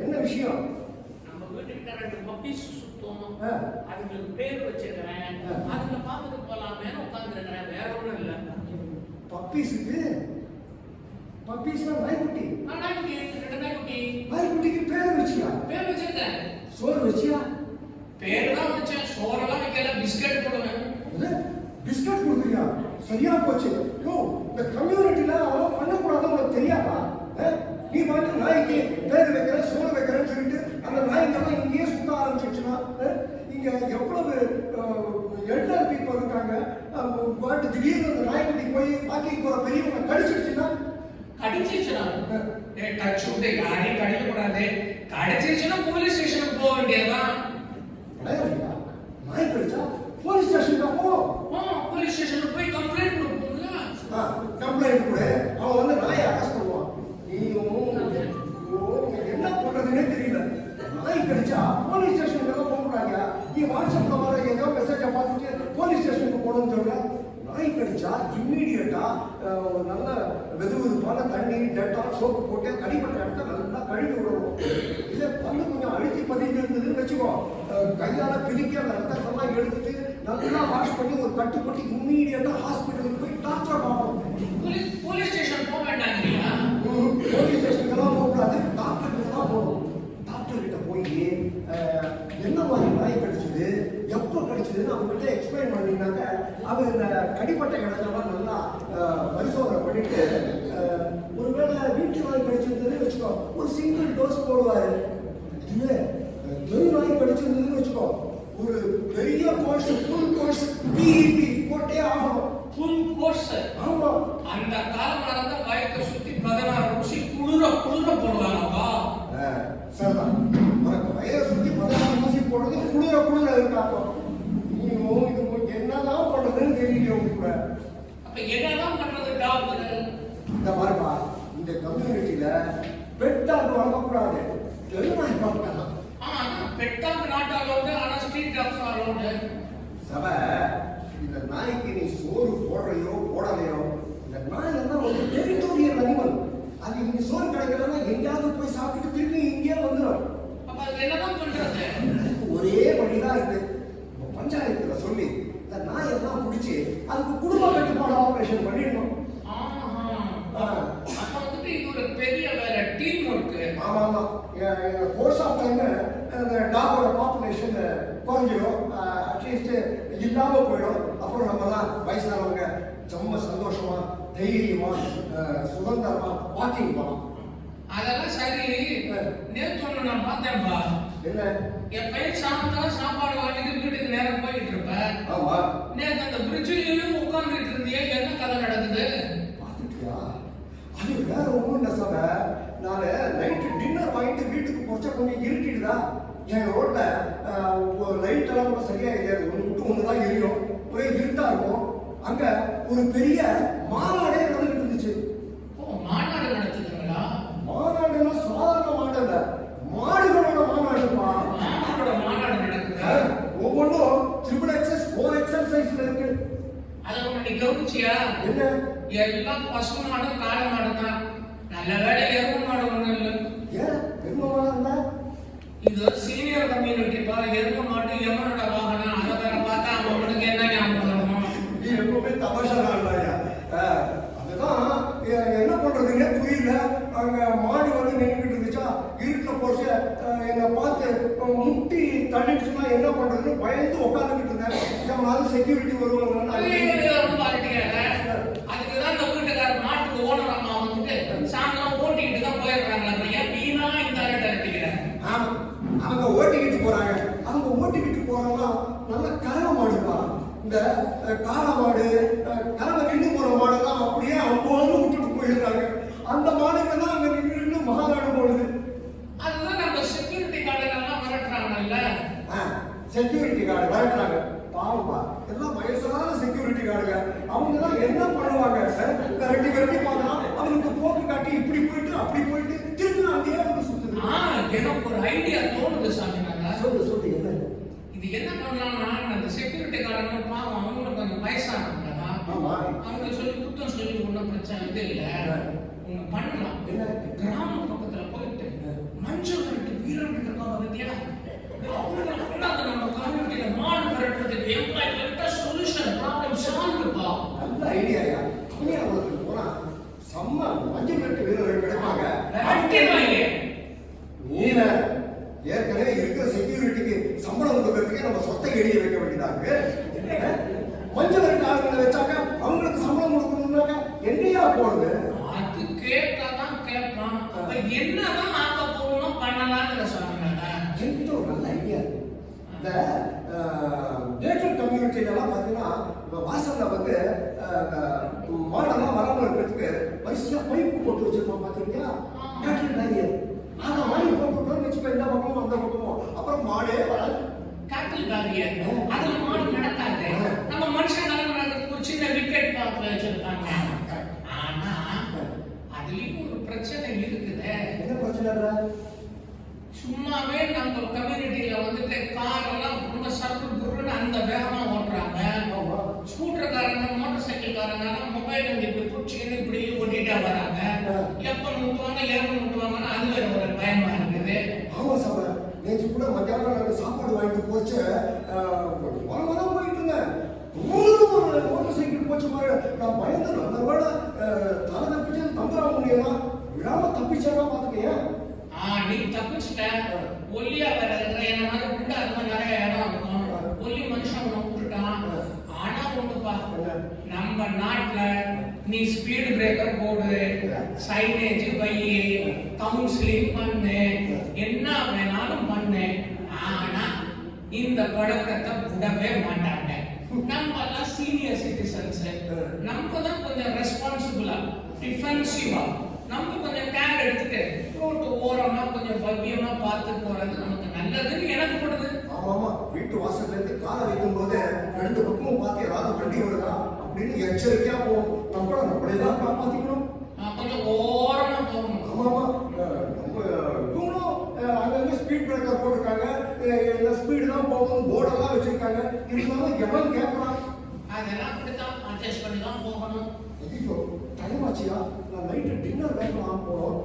என்ன விஷயம்? நம்ம வீட்டுக்கிட்ட 2 பப்பீஸ் சுத்தம், அதுங்களுக்கு பேர் வச்சிருக்கிறேன், அதுல பார்த்துட்டு போலாமே உட்காந்துருக்கிறேன், வேற ஒண்ணும் இல்ல. பப்பீஸுக்கு? பப்பீஸ்னா நாய்க்குட்டி. நாய்க்குட்டி, 2 நாய்க்குட்டி. நாய்க்குட்டிக்கு பேர் வச்சியா? பேர் வச்சிருக்கேன். சோறு வச்சியா? பேர் தான் வச்சேன், சோறெல்லாம் வைக்கல, பிஸ்கட் போடுவேன். பிஸ்கட் கொடுக்குறியா? சரியா போச்சு. இந்த கம்யூனிட்டில அவன் பண்ணக்கூடாதுன்னு உனக்கு தெரியாதா? நீ பாட்டு நாய்க்கு பேர் வைக்கிற, சோறு வைக்கிறேன்னு சொல்லிட்டு அந்த நாய்க்கெல்லாம் இங்கேயே சுத்த ஆரம்பிச்சிச்சுன்னா, இங்க எவ்வளவு எல்டர் பீப்புள் இருக்காங்க, பாட்டு திடீர்னு அந்த நாய்க்குட்டி போய் வாக்கிங் போற பெரியவங்க கடிச்சிருச்சுன்னா, டச் விட்டு யாரையும் கடிக்க கூடாது. கடிச்சிருச்சுன்னா போலீஸ் ஸ்டேஷனுக்கு போக வேண்டியதுதான். நாய் கடிச்சா போலீஸ் ஸ்டேஷனுக்கு போ. போலீஸ் ஸ்டேஷனுக்கு போய் கம்ப்ளைண்ட் கொடுப்போம்ல. கம்ப்ளைண்ட் கொடு, அவன் வந்து நாயை அரெஸ்ட் பண்ணுவான். என்ன பண்றதுன்னே தெரியல. நாய் கடிச்சா போலீஸ் ஸ்டேஷனுக்கு எல்லாம் போகக்கூடாங்க. நீ வாட்ஸ்அப்ல வர ஏதோ மெசேஜை பார்த்துட்டு போலீஸ் ஸ்டேஷனுக்கு போகணும்னு சொல்ற. நாய் கடிச்சா இம்மீடியட்டா நல்ல வெதுவெதுப்பான தண்ணி, டெட்டால், சோப்பு போட்டு கடிப்பட்ட இடத்த நல்லா கழுவி விடணும். இல்லை பல்லு கொஞ்சம் அழுத்தி பதிஞ்சு இருந்ததுன்னு வச்சுக்கோ, கையால பிரிக்க அந்த ரத்தத்தெல்லாம் எடுத்துட்டு நல்லா வாஷ் பண்ணி ஒரு கட்டுப்பட்டு இம்மீடியட்டா ஹாஸ்பிட்டலுக்கு போய் டாக்டரை பார்க்கணும். போலீஸ் ஸ்டேஷன் போக வேண்டாங்களா? போலீஸ் ஸ்டேஷனுக்கெல்லாம் போகக்கூடாது, டாக்டருக்கு தான் போகணும். டாக்டர் கிட்ட போய் என்ன மாதிரி நாய் கடிச்சது, எப்போ கடிச்சதுன்னு அவங்ககிட்ட எக்ஸ்பிளைன் பண்ணினாக்க அவர் இந்த கடிப்பட்ட இடத்தெல்லாம் நல்லா பரிசோதனை பண்ணிட்டு, ஒருவேளை வீட்டு நாய் கடிச்சிருந்ததுன்னு வச்சுக்கோ, ஒரு சிங்கிள் டோஸ் போடுவாரு. இல்லை தெரு நாய் கடிச்சிருந்ததுன்னு வச்சுக்கோ, ஒரு பெரிய கோர்ஸ், ஃபுல் கோர்ஸ் பிஇபி போட்டே ஆகணும். Full course? ஆமா. அந்த காலம் நடந்த வயத்தை சுத்தி 16 ஊசி குளிர போடுவாங்கப்பா. சரிதான், உனக்கு வயதை சுத்தி 16 ஊசி போடுறது குளிர இருக்காங்க. நீயும் இது என்னதான் பண்றதுன்னு தெரியல கூட. அப்ப என்னதான் பண்றது டாக்டர்? இந்த மாதிரிப்பா, இந்த கம்யூனிட்டியில பெட்டாக வளர்க்கக்கூடாது, தெருநாய் பார்க்கலாம். பெட்டாக நாட்டு அலோடு, ஆனா ஸ்ட்ரீட் டாக்ஸ் அலோடு. சபை, இந்த நாய்க்கு நீ சோறு போடுறையோ போடலையோ, இந்த நாய் எல்லாம் ஒரு டெரிட்டோரியல் அனிமல். அது இங்க சோறு கிடைக்கலன்னா எங்கேயாவது போய் சாப்பிட்டு திரும்பி இங்கே வந்துடும். அப்ப அது என்னதான் பண்றது? ஒரே வழிதான் இருக்கு. பஞ்சாயத்துல சொல்லி இந்த நாய் எல்லாம் பிடிச்சி அதுக்கு குடும்ப கட்டுப்பாடு ஆபரேஷன் பண்ணிடணும். அப்ப வந்துட்டு இது ஒரு பெரிய வேலை, டீம் ஒர்க். ஆமா ஆமா. கோர்ஸ் ஆஃப் டைம் அந்த டாகோட பாப்புலேஷன் குறைஞ்சிடும், அட்லீஸ்ட் இல்லாம போயிடும். அப்புறம் நம்மலாம் வயசானவங்க ரொம்ப சந்தோஷமா தைரியமா சுதந்திரமா வாக்கிங் போகலாம். அதெல்லாம் சரி. நேற்று ஒண்ணு நான் பார்த்தேன்பா. என்ன? என் பையன் சாப்பாடு வாங்கிட்டு வீட்டுக்கு நேரம் போயிட்டு இருப்பேன். ஆமா. நேற்று அந்த பிரிட்ஜிலையும் உட்கார்ந்துட்டு இருந்தியே, என்ன கதை நடக்குது? பார்த்துட்டியா? அது வேற ஒன்றும் இல்லை சார். நான் நைட்டு டின்னர் வாங்கிட்டு வீட்டுக்கு போச்சா கொஞ்சம் இருட்டிடுதா. என் ரோட்ல லைட் எல்லாம் கூட சரியா இல்லையாது, ஒன்று விட்டு ஒன்று தான் எரியும், ஒரே இருட்டா இருக்கும். அங்க ஒரு பெரிய மாநாடே நடந்துட்டு இருந்துச்சு. மாநாடு நடத்துதுங்களா? மாநாடுன்னா சாதாரண மாடு இல்ல, மாடுகளோட மாநாடுப்பா. மாடுகளோட மாநாடு நடக்குது. ஒவ்வொன்றும் 3XS 4XL சைஸ்ல இருக்கு. அதை ஒண்ணு நீ கவனிச்சியா? என்ன? எல்லாம் பசு மாடு, காளை மாடு தான். நல்ல வேலை எருமை மாடு ஒண்ணும் இல்லை. ஏன் எருமை மாடு இருந்தா? இது சீனியர் கம்யூனிட்டி பா. எருமை மாடு எவனோட வாகனம், அதை வேற பார்த்தா அவனுக்கு என்ன ஞாபகம்? நீ எப்பவுமே தமாஷா இல்லையா? அதுதான் என்ன பண்றதுன்னே புரியல. அங்க மாடு வந்து நின்றுட்டு இருந்துச்சா, இருக்க போச்சு என்னை பார்த்து முட்டி தள்ளிடுச்சுன்னா என்ன பண்றதுன்னு பயந்து உட்காந்துக்கிட்டு இருந்தேன். நம்மளால செக்யூரிட்டி வருவாங்க. அதுக்குதான் இந்த வீட்டுக்காரர் மாட்டுக்கு ஓனர் அம்மா வந்துட்டு சாயந்தரம் ஓட்டிக்கிட்டு தான் போயிடுறாங்க. ஏன் வீணா இந்த அடிக்கிறேன்? அவங்க ஓட்டிக்கிட்டு போறாங்க. அவங்க ஓட்டிக்கிட்டு போறாங்கன்னா நல்ல கறவை மாடுப்பா. இந்த காளை மாடு, கறவை நின்று போற மாடெல்லாம் அப்படியே அவங்க விட்டுட்டு போயிடுறாங்க. அந்த மாடுகள்லாம் அங்க நின்று மகாநாடு போடுது. அதுதான் நம்ம செக்யூரிட்டி கார்டுகள்லாம் மிரட்டுறாங்கல்ல. செக்யூரிட்டி கார்டு மிரட்டுறாங்க. பாவப்பா, எல்லாம் வயசான செக்யூரிட்டி கார்டுங்க. அவங்க தான் என்ன பண்ணுவாங்க? விரட்டி பார்க்கலாம், அவங்களுக்கு போக்கு காட்டி இப்படி போயிட்டு அப்படி போயிட்டு திரும்ப அங்கேயே வந்து சுத்துது. எனக்கு ஒரு ஐடியா தோணுது சாமி. சொல்லு என்ன? இது என்ன பண்ணலாம்னா, அந்த செக்யூரிட்டி கார்டுங்க பாவம், அவங்களும் கொஞ்சம் வயசானவங்க. அவங்க சொல்லி குத்தம் சொல்லி ஒன்றும் பிரச்சனை இது இல்லை. ஒன்று பண்ணலாம். என்ன? கிராம பக்கத்துல போயிட்டு மஞ்சள் சொத்தை எழுதி வைக்க வேண்டியதாக மஞ்சள் விரட்டு ஆளுங்களை வச்சாக்க அவங்களுக்கு சம்பளம் கொடுக்கணும்னாக்க எங்கேயா போறது? அது கேட்டாதான் கேட்பான். அப்ப என்னதான் ஆக்கப்பூர்வமா பண்ணலாம்னு சொன்னாங்க. என்கிட்ட ஒரு நல்ல ஐடியா இருக்கு. இந்த கேட்டட் கம்யூனிட்டிலாம் பார்த்தீங்கன்னா வாசல்ல வந்து மாடெல்லாம் வராமல் இருக்கிறதுக்கு வரிசையா பைப்பு போட்டு வச்சிருக்கோம் பார்த்துருக்கீங்களா? Gated idea. அதை மாதிரி போட்டுட்டோம்னு வச்சுக்கோ, இந்த பக்கமும் அந்த பக்கமும், அப்புறம் மாடே வராது. கேட்டில் பேரியர் அதுல மாடு நடக்காது. நம்ம மனுஷனால நடக்கிறதுக்கு ஒரு சின்ன விக்கெட் பாத்துல வச்சிருக்காங்க. ஆனா அதுலயும் ஒரு பிரச்சனை இருக்குது. என்ன பிரச்சனை? சும்மாவே நம்ம கம்யூனிட்டியில வந்துட்டு கார் எல்லாம் ரொம்ப சர்க்குன்னு அந்த வேகமா ஓட்டுறாங்க. ஸ்கூட்டர்காரங்க மோட்டார் சைக்கிள்காரங்க மொபைல் வந்து இப்படி பிடிச்சிக்கின்னு இப்படி ஓட்டிட்டா வராங்க. எப்ப முட்டுவாங்க ஏப்ப முட்டுவாங்கன்னு அது வேற ஒரு பயமா இருக்குது. ஆமா சார், நேற்று கூட மத்தியானம் நாங்கள் சாப்பாடு வாங்கிட்டு போச்சு, வரதான் போயிட்டு இருந்தேன். மோட்டார் சைக்கிள் போச்சு மாதிரி நான் பயந்து நல்ல வேலை தலை தப்பிச்சு தந்துட முடியலாம், விழாம தப்பிச்சா பார்த்துக்கையா. நீ தப்பிச்சுட்ட. ஒல்லியா வேற இருக்கிற என்ன மாதிரி உண்டா இருக்க நிறைய இடம் இருக்கும். ஒல்லி மனுஷன் உன்னை விட்டுட்டான். ஆனா ஒண்ணுப்பா, நம்ம நாட்டுல நீ ஸ்பீடு பிரேக்கர் போடு, சைனேஜ் வை, கவுன்சிலிங் பண்ணு, என்ன வேணாலும் பண்ணு. ஆனா இந்த பழக்கத்தை விடவே மாட்டாங்க. நம்ம எல்லாம் சீனியர் சிட்டிசன்ஸ், நம்ம தான் கொஞ்சம் ரெஸ்பான்சிபிளா டிஃபென்சிவா நம்ம கொஞ்சம் கேர் எடுத்துட்டு ரோட்டு ஓரமா கொஞ்சம் பவ்யமா பார்த்து போறது நமக்கு நல்லதுன்னு எனக்கு படுது. ஆமா, வீட்டு வாசல்ல இருந்து காலை வைக்கும் போது ரெண்டு பக்கமும் பார்த்து ஏதாவது வண்டி வருதா அப்படின்னு எச்சரிக்கையா போகும். நம்மளேதான் காப்பாத்திக்கணும். கொஞ்சம் ஓரமா போகணும். ஆமாமா, நம்ம இவங்களும் அங்கங்க ஸ்பீட் பிரேக்கர் போட்டிருக்காங்க, இந்த ஸ்பீடு தான் போகணும் போர்டெல்லாம் வச்சிருக்காங்க. இருந்தாலும் எவன் கேட்கறான்? அதெல்லாம் அப்படித்தான் அட்ஜஸ்ட் பண்ணி தான் போகணும். ஐயோ, டைம் ஆச்சியா, நான் நைட்டு டின்னர் வேகலாம் போறோம்,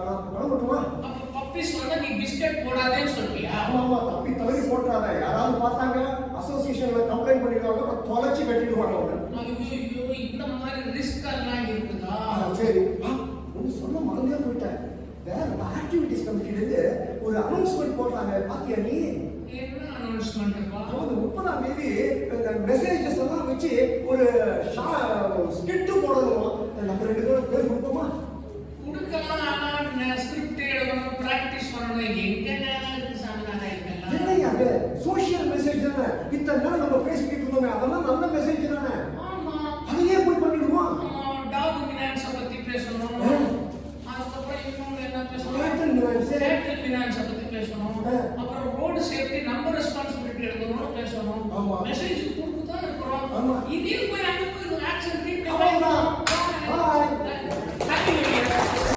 நான் கிளம்பட்டுமா? அப்ப பப்பீஸ் வந்து நீ பிஸ்கட் போடாதேன்னு சொல்றியா? ஆமாமா, தப்பி தவறி போட்டுறாத. யாராவது பார்த்தாங்க அசோசியேஷன்ல கம்ப்ளைண்ட் பண்ணிடுவாங்க, அப்புறம் தொலைச்சி கட்டிடுவாங்க அவங்க. ஐயோ, இந்த மாதிரி ரிஸ்க் எல்லாம் இருக்குதா? சரி, ஒன்று சொல்ல மறந்தே போயிட்டேன். வேற ஆக்டிவிட்டிஸ் கமிட்டிலேருந்து ஒரு அனௌன்ஸ்மெண்ட் போடுறாங்க, பாத்தியா நீ? என்ன அனௌன்ஸ்மெண்ட்ப்பா? அதாவது 30ஆம் தேதி இந்த மெசேஜஸ் எல்லாம் வச்சு ஒரு ஸ்கிரிப்ட் போடணும். நம்ம ரெண்டு பேரும் பேர் கொடுப்போமா? கொடுக்கலாம். ஆனா ஸ்கிரிப்ட் எழுதணும், பிராக்டிஸ் பண்ணணும். எங்க நேரம் இருக்கு சாமிநாதா இதெல்லாம்? இல்லையா, அது சோஷியல் மெசேஜ் தானே. இத்தனை நாள் நம்ம பேசிக்கிட்டு இருந்தோமே, அதெல்லாம் நல்ல மெசேஜ் தானே. ஆமா, அதையே போய் பண்ணிடுவோம். டாக் ஃபினான்ஸை பத்தி பேசணும். அதுக்கப்புறம் இன்னொன்று என்ன பேசணும்? கேபிட்டல் ஃபினான்ஸை பத்தி பேசணும். அப்புறம் ரோடு சேஃப்டி நம்ம ரெஸ்பான்சிபிலிட்டி எடுக்கணும்னு பேசணும். ஆமா. மெசேஜ் கொடுத்து தான் இருக்கிறோம். ஆமா. இதே போய் அங்க போய் ஆக்ஷன் ட்ரீட்